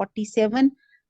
47।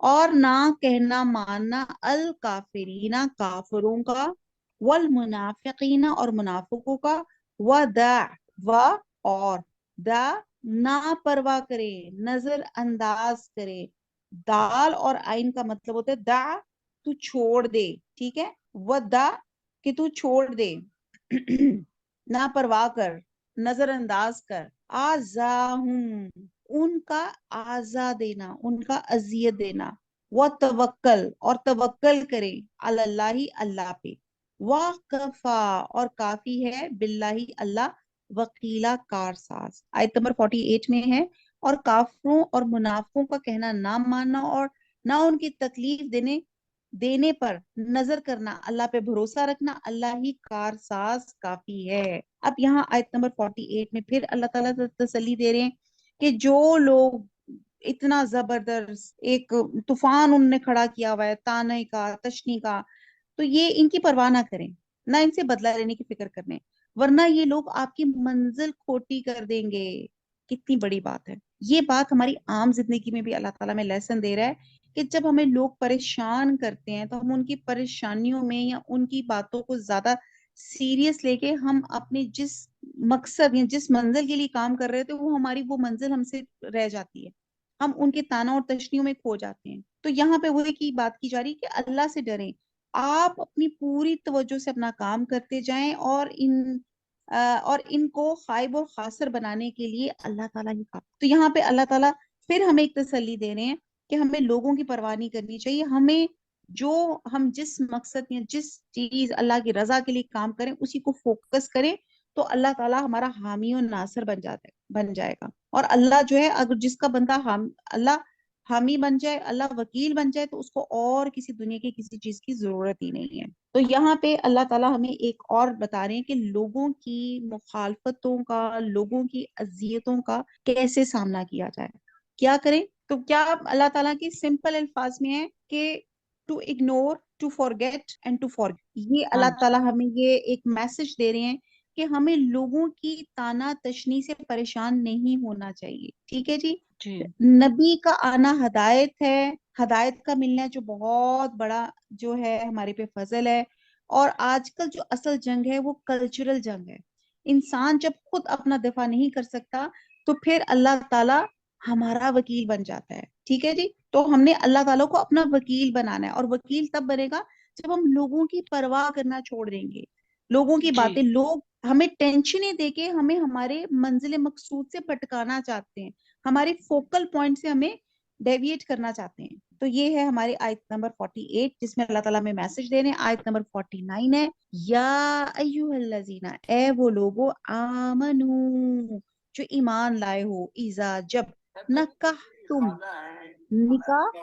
اور نہ کہنا ماننا الکافرین کافروں کا، والمنافقین اور منافقوں کا، ودع و اور دا نا پرواہ کرے، نظر انداز کرے. دال اور عین کا مطلب ہوتا ہے دا تو چھوڑ دے، ٹھیک ہے، ودع کہ تو چھوڑ دے، نا پرواہ کر، نظر انداز کر. آزاہم ان کا آزا دینا، ان کا اذیت دینا. وہ توکل اور توکل کرے اللہ اللہ پہ. وَكَفَى اور کافی ہے باللہ اللہ، وکیلا کارساز. آیت نمبر 48 میں ہے، اور کافروں اور منافقوں کا کہنا نہ ماننا اور نہ ان کی تکلیف دینے پر نظر کرنا، اللہ پہ بھروسہ رکھنا، اللہ ہی کارساز کافی ہے. اب یہاں آیت نمبر 48 میں پھر اللہ تعالیٰ تسلی دے رہے ہیں کہ جو لوگ اتنا زبردست ایک طوفان ان نے کھڑا کیا ہوا ہے تانے کا، تشنی کا، تو یہ ان کی پرواہ نہ کریں، نہ ان سے بدلہ لینے کی فکر کرنے، ورنہ یہ لوگ آپ کی منزل کھوٹی کر دیں گے. کتنی بڑی بات ہے یہ بات، ہماری عام زندگی میں بھی اللہ تعالیٰ میں لیسن دے رہا ہے کہ جب ہمیں لوگ پریشان کرتے ہیں تو ہم ان کی پریشانیوں میں یا ان کی باتوں کو زیادہ سیریس لے کے ہم اپنے جس مقصد یا جس منزل کے لیے کام کر رہے تھے وہ منزل ہم سے رہ جاتی ہے، ہم ان کے تانا اور تشنیوں میں کھو جاتے ہیں. تو یہاں پہ وہی کی بات کی جا رہی کہ اللہ سے ڈریں، آپ اپنی پوری توجہ سے اپنا کام کرتے جائیں، اور ان کو خائب اور خاسر بنانے کے لیے اللہ تعالیٰ ہی کام. تو یہاں پہ اللہ تعالیٰ پھر ہمیں ایک تسلی دے رہے ہیں کہ ہمیں لوگوں کی پرواہ نہیں کرنی چاہیے، ہم جس مقصد یا جس چیز اللہ کی رضا کے لیے کام کریں اسی کو فوکس کریں، تو اللہ تعالیٰ ہمارا حامی و ناصر بن جائے گا. اور اللہ جو ہے اگر جس کا بندہ اللہ حامی بن جائے، اللہ وکیل بن جائے، تو اس کو اور کسی دنیا کی کسی چیز کی ضرورت ہی نہیں ہے. تو یہاں پہ اللہ تعالیٰ ہمیں ایک اور بتا رہے ہیں کہ لوگوں کی مخالفتوں کا، لوگوں کی اذیتوں کا کیسے سامنا کیا جائے، کیا کریں. تو کیا اللہ تعالیٰ کی سمپل الفاظ میں ہے کہ to ignore, to forget and to forget. یہ ہاں اللہ تعالیٰ ہمیں یہ ایک میسج دے رہے ہیں کہ ہمیں لوگوں کی تانا تشنی سے پریشان نہیں ہونا چاہیے. ٹھیک ہے جی. جی نبی کا آنا ہدایت ہے، ہدایت کا ملنا جو بہت بڑا جو ہے ہمارے پہ فضل ہے. اور آج کل جو اصل جنگ ہے وہ کلچرل جنگ ہے. انسان جب خود اپنا دفاع نہیں کر سکتا تو پھر اللہ تعالیٰ ہمارا وکیل بن جاتا ہے. ٹھیک ہے جی. تو ہم نے اللہ تعالیٰ کو اپنا وکیل بنانا ہے، اور وکیل تب بنے گا جب ہم لوگوں کی پرواہ کرنا چھوڑ دیں گے. لوگوں کی جی باتیں، لوگ ہمیں ٹینشنیں دے کے ہمیں ہمارے منزل مقصود سے بھٹکانا چاہتے ہیں، ہمارے فوکل پوائنٹ سے ہمیں ڈیویٹ کرنا چاہتے ہیں. تو یہ ہے ہماری آیت نمبر 48 جس میں اللہ تعالیٰ میں میسج دے رہے ہیں. آیت نمبر 49 ہے، یا ایوہ الذین، اے وہ لوگو، آمنو جو ایمان لائے ہو، اذا جب، نکاح تم، نکاح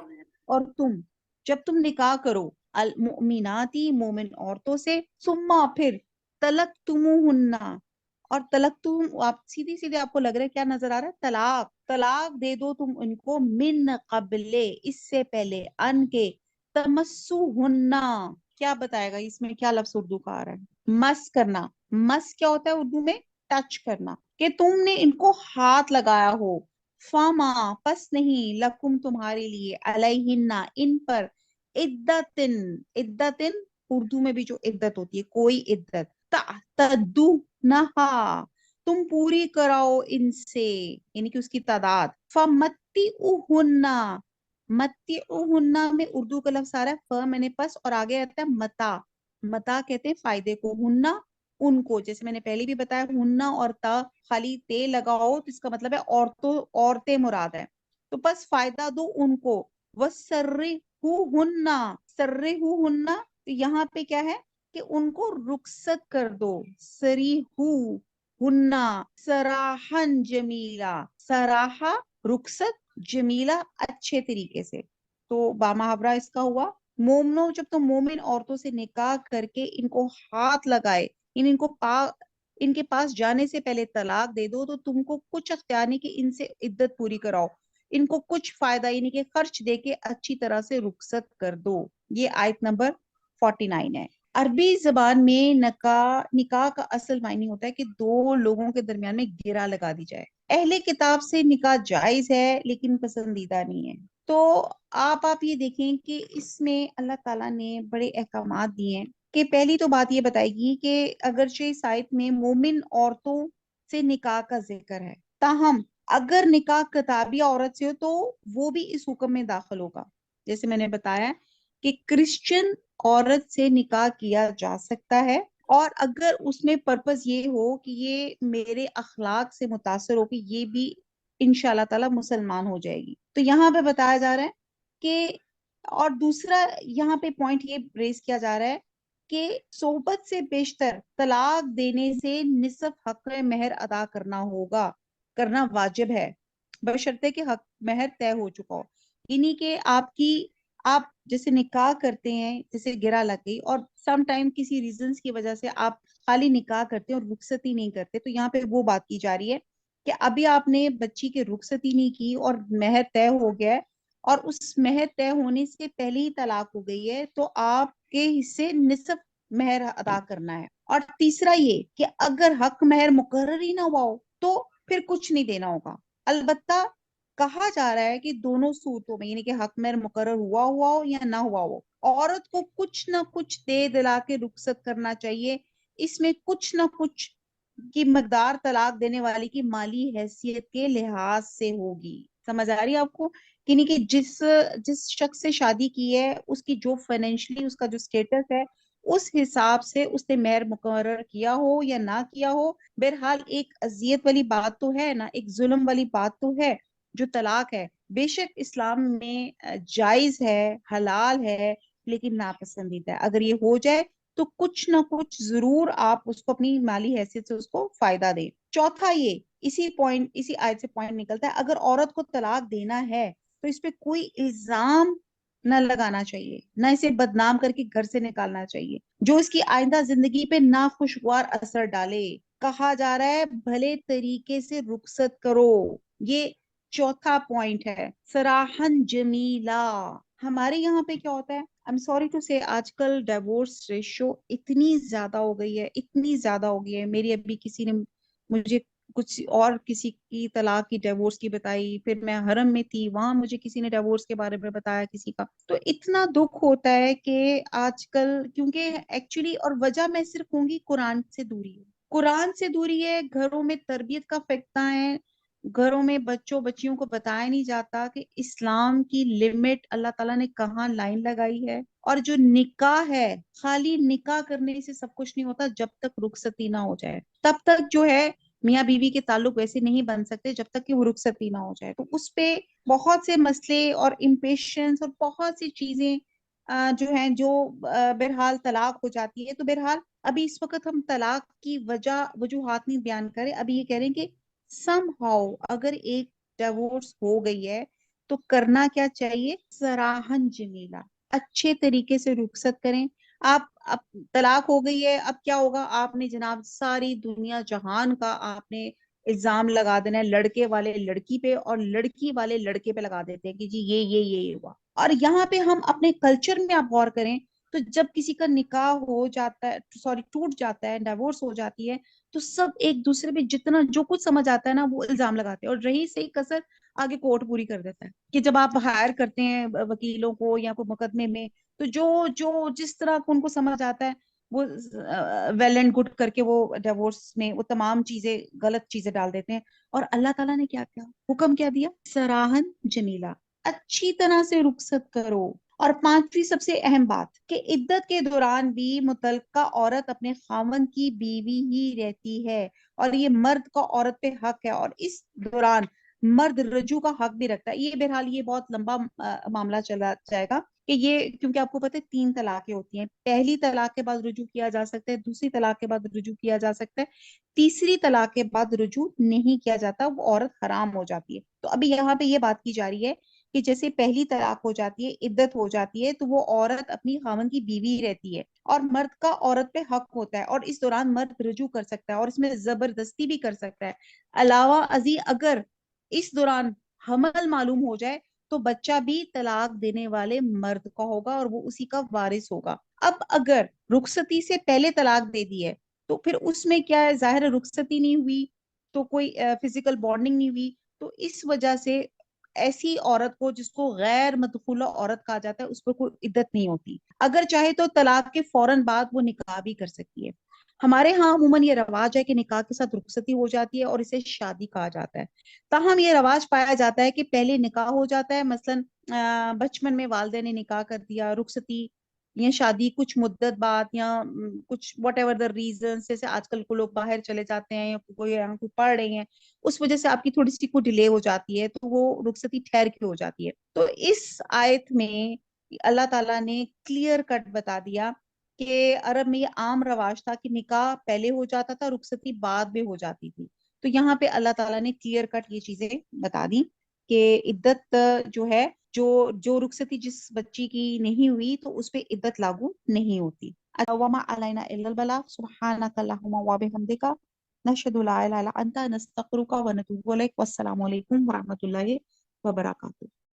اور جب تم نکاح کرو، المؤمناتی مومن عورتوں سے، ثم پھر، طلقتموہن، اور طلق تم آپ سیدھی سیدھے آپ کو لگ رہا ہے کیا نظر آ رہا ہے، طلاق دے دو تم ان کو، من قبل اس سے پہلے، ان کے، تمسوہن، کیا بتائے گا اس میں کیا لفظ اردو کا آ رہا ہے، مس کرنا. مس کیا ہوتا ہے اردو میں؟ ٹچ کرنا، کہ تم نے ان کو ہاتھ لگایا ہو. فاما پس نہیں، لکم تمہارے لیے، علیہن ان پر، عدتن، عدتن اردو میں بھی جو عدت ہوتی ہے کوئی عدت، تعتدو نہا تم پوری کراؤ ان سے، یعنی کہ اس کی تعداد. فمتعوہن، متعوہن میں اردو کا لفظ آ رہا ہے ف میں نے پس، اور آگے آتا ہے متا. متا کہتے ہیں فائدے کو، ہننا ان کو، جیسے میں نے پہلے بھی بتایا ہننا اور تا خالی تے لگاؤ تو اس کا مطلب ہے عورتیں مراد ہے. تو بس فائدہ دو ان کو. وَسَرِّحُوهُنَّ، سَرِّحُوهُنَّ تو یہاں پہ کیا ہے کہ ان کو رخصت کر دو. سریحوہن، سراحن جمیلا، سراحا رخصت، جمیلا اچھے طریقے سے. تو بامحاورہ اس کا ہوا، مومنو جب تم مومن عورتوں سے نکاح کر کے ان کو ہاتھ لگائے، ان کے پاس جانے سے پہلے طلاق دے دو، تو تم کو کچھ اختیار نہیں کہ ان سے عدت پوری کراؤ، ان کو کچھ فائدہ یعنی کہ خرچ دے کے اچھی طرح سے رخصت کر دو. یہ آیت نمبر 49 ہے. عربی زبان میں نکاح کا اصل معنی ہوتا ہے کہ دو لوگوں کے درمیان میں گرہ لگا دی جائے. اہل کتاب سے نکاح جائز ہے لیکن پسندیدہ نہیں ہے. تو آپ یہ دیکھیں کہ اس میں اللہ تعالیٰ نے بڑے احکامات دیے ہیں کہ پہلی تو بات یہ بتائے گی کہ اگرچہ اس آیت میں مومن عورتوں سے نکاح کا ذکر ہے، تاہم اگر نکاح کتابی عورت سے ہو تو وہ بھی اس حکم میں داخل ہوگا. جیسے میں نے بتایا کہ کرسچن عورت سے نکاح کیا جا سکتا ہے، اور اگر اس میں پرپس یہ ہو کہ یہ میرے اخلاق سے متاثر ہو کہ یہ بھی انشاءاللہ تعالیٰ مسلمان ہو جائے گی. تو یہاں پہ بتایا جا رہا ہے کہ، اور دوسرا یہاں پہ پوائنٹ یہ ریز کیا جا رہا ہے کہ صحبت سے بیشتر طلاق دینے سے نصف حق مہر ادا کرنا ہوگا، کرنا واجب ہے، بشرطے کہ حق مہر طے ہو چکا ہو. یعنی کہ آپ جیسے نکاح کرتے ہیں، جیسے گرا لگ گئی اور سم ٹائم کسی ریزنز کی وجہ سے آپ خالی نکاح کرتے ہیں اور رخصتی نہیں کرتے، تو یہاں پہ وہ بات کی جا رہی ہے کہ ابھی آپ نے بچی کی رخصتی نہیں کی اور مہر طے ہو گیا ہے، اور اس مہر طے ہونے سے پہلے ہی طلاق ہو گئی ہے، تو آپ کے حصے نصف مہر ادا کرنا ہے. اور تیسرا یہ کہ اگر حق مہر مقرر ہی نہ ہوا ہو تو پھر کچھ نہیں دینا ہوگا. البتہ کہا جا رہا ہے کہ دونوں صورتوں میں، یعنی کہ حق مہر مقرر ہوا ہو یا نہ ہوا ہو، عورت کو کچھ نہ کچھ دے دلا کے رخصت کرنا چاہیے. اس میں کچھ نہ کچھ کی مقدار طلاق دینے والی کی مالی حیثیت کے لحاظ سے ہوگی. سمجھ آ رہی ہے آپ کو؟ یعنی کہ جس شخص سے شادی کی ہے اس کی جو فائنینشلی اس کا جو سٹیٹس ہے اس حساب سے اس نے مہر مقرر کیا ہو یا نہ کیا ہو. بہرحال ایک اذیت والی بات تو ہے نا، ایک ظلم والی بات تو ہے جو طلاق ہے. بے شک اسلام میں جائز ہے، حلال ہے، لیکن ناپسندیدہ ہے. اگر یہ ہو جائے تو کچھ نہ کچھ ضرور آپ اس کو اپنی مالی حیثیت سے اس کو فائدہ دیں. چوتھا یہ اسی آیت سے پوائنٹ نکلتا ہے، اگر عورت کو طلاق دینا ہے تو اس پہ کوئی الزام نہ لگانا چاہیے، نہ اسے بدنام کر کے گھر سے نکالنا چاہیے جو اس کی آئندہ زندگی پہ ناخوشگوار اثر ڈالے. کہا جا رہا ہے بھلے طریقے سے رخصت کرو. یہ چوتھا پوائنٹ ہے، سراحن جمیلہ. ہمارے یہاں پہ کیا ہوتا ہے، I'm sorry to say، آج کل ڈیورس ریشو اتنی زیادہ ہو گئی ہے، اتنی زیادہ ہو گئی ہے. میری ابھی کسی نے مجھے کچھ اور کسی کی طلاق کی ڈیورس کی بتائی، پھر میں حرم میں تھی وہاں مجھے کسی نے ڈیورس کے بارے میں بتایا کسی کا. تو اتنا دکھ ہوتا ہے کہ آج کل، کیونکہ ایکچولی، اور وجہ میں صرف ہوں گی قرآن سے دوری ہے. قرآن سے دوری ہے، گھروں میں تربیت کا فیکٹر ہے، گھروں میں بچیوں کو بتایا نہیں جاتا کہ اسلام کی لمٹ اللہ تعالیٰ نے کہاں لائن لگائی ہے. اور جو نکاح ہے، خالی نکاح کرنے سے سب کچھ نہیں ہوتا. جب تک رخصتی نہ ہو جائے تب تک جو ہے میاں بیوی کے تعلق ویسے نہیں بن سکتے جب تک کہ وہ رخصتی نہ ہو جائے. تو اس پہ بہت سے مسئلے اور امپیشنس اور بہت سی چیزیں جو ہیں جو بہرحال طلاق ہو جاتی ہے. تو بہرحال ابھی اس وقت ہم طلاق کی وجوہات نہیں بیان کریں، ابھی یہ کہہ رہے ہیں کہ سم ہاؤ اگر ایک ڈیورس ہو گئی ہے تو کرنا کیا چاہیے، سراہن جمیلہ، اچھے طریقے سے رخصت کریں. اب طلاق ہو گئی ہے، اب کیا ہوگا، آپ نے جناب ساری دنیا جہان کا آپ نے الزام لگا دینا ہے، لڑکے والے لڑکی پہ اور لڑکی والے لڑکے پہ لگا دیتے ہیں کہ جی یہ ہوا. اور یہاں پہ ہم اپنے کلچر میں آپ غور کریں تو جب کسی کا نکاح ہو جاتا ہے، ٹوٹ جاتا ہے، ڈیورس ہو جاتی ہے، تو سب ایک دوسرے پہ جتنا جو کچھ سمجھ آتا ہے نا وہ الزام لگاتے ہیں، اور رہی صحیح کسر آگے کورٹ پوری کر دیتا ہے. کہ جب آپ ہائر کرتے ہیں وکیلوں کو یا کوئی مقدمے میں، تو جو جس طرح ان کو سمجھ آتا ہے وہ ویل اینڈ گڈ کر کے وہ ڈیورس میں وہ تمام چیزیں، غلط چیزیں ڈال دیتے ہیں. اور اللہ تعالیٰ نے کیا حکم کیا دیا، سراہن جمیلہ، اچھی طرح سے رخصت کرو. اور پانچویں سب سے اہم بات کہ عدت کے دوران بھی متعلقہ عورت اپنے خاوند کی بیوی ہی رہتی ہے، اور یہ مرد کا عورت پہ حق ہے، اور اس دوران مرد رجوع کا حق بھی رکھتا ہے. یہ بہرحال یہ بہت لمبا معاملہ چلا جائے گا کہ یہ، کیونکہ آپ کو پتہ ہے 3 طلاقیں ہوتی ہیں. پہلی طلاق کے بعد رجوع کیا جا سکتا ہے، دوسری طلاق کے بعد رجوع کیا جا سکتا ہے، تیسری طلاق کے بعد رجوع نہیں کیا جاتا، وہ عورت حرام ہو جاتی ہے. تو ابھی یہاں پہ یہ بات کی جا رہی ہے کہ جیسے پہلی طلاق ہو جاتی ہے، عدت ہو جاتی ہے، تو وہ عورت اپنی خاوند کی بیوی رہتی ہے، اور مرد کا عورت پہ حق ہوتا ہے، اور اس دوران مرد رجوع کر سکتا ہے اور اس میں زبردستی بھی کر سکتا ہے. علاوہ ازیں اگر اس دوران حمل معلوم ہو جائے تو بچہ بھی طلاق دینے والے مرد کا ہوگا اور وہ اسی کا وارث ہوگا. اب اگر رخصتی سے پہلے طلاق دے دی ہے تو پھر اس میں کیا ہے، ظاہر رخصتی نہیں ہوئی تو کوئی فزیکل بانڈنگ نہیں ہوئی، تو اس وجہ سے ایسی عورت کو جس کو غیر مدخولہ عورت کہا جاتا ہے اس پر کوئی عدت نہیں ہوتی. اگر چاہے تو طلاق کے فوراً بعد وہ نکاح بھی کر سکتی ہے. ہمارے ہاں عموماً یہ رواج ہے کہ نکاح کے ساتھ رخصتی ہو جاتی ہے اور اسے شادی کہا جاتا ہے. تاہم یہ رواج پایا جاتا ہے کہ پہلے نکاح ہو جاتا ہے، مثلاً بچپن میں والدین نے نکاح کر دیا، رخصتی یا شادی کچھ مدت بعد یا کچھ واٹ ایور دا ریزنس، جیسے آج کل کو لوگ باہر چلے جاتے ہیں یا کوئی یہاں کوئی پڑھ رہے ہیں، اس وجہ سے آپ کی تھوڑی سی کوئی ڈیلے ہو جاتی ہے تو وہ رخصتی ٹھہر کے ہو جاتی ہے. تو اس آیت میں اللہ تعالیٰ نے کلیئر کٹ بتا دیا کہ عرب میں یہ عام رواج تھا کہ نکاح پہلے ہو جاتا تھا، رخصتی بعد میں ہو جاتی تھی. تو یہاں پہ اللہ تعالیٰ نے کلیئر کٹ یہ چیزیں بتا دی کہ عدت جو ہے، جو رخصتی جس بچی کی نہیں ہوئی تو اس پہ عدت لاگو نہیں ہوتی. وما علینا الا البلاغ سبحانک اللہم وبحمدک نشہد لا الہ الا انت نستغفرک ونتوب الیک. والسلام علیکم ورحمۃ اللہ وبرکاتہ.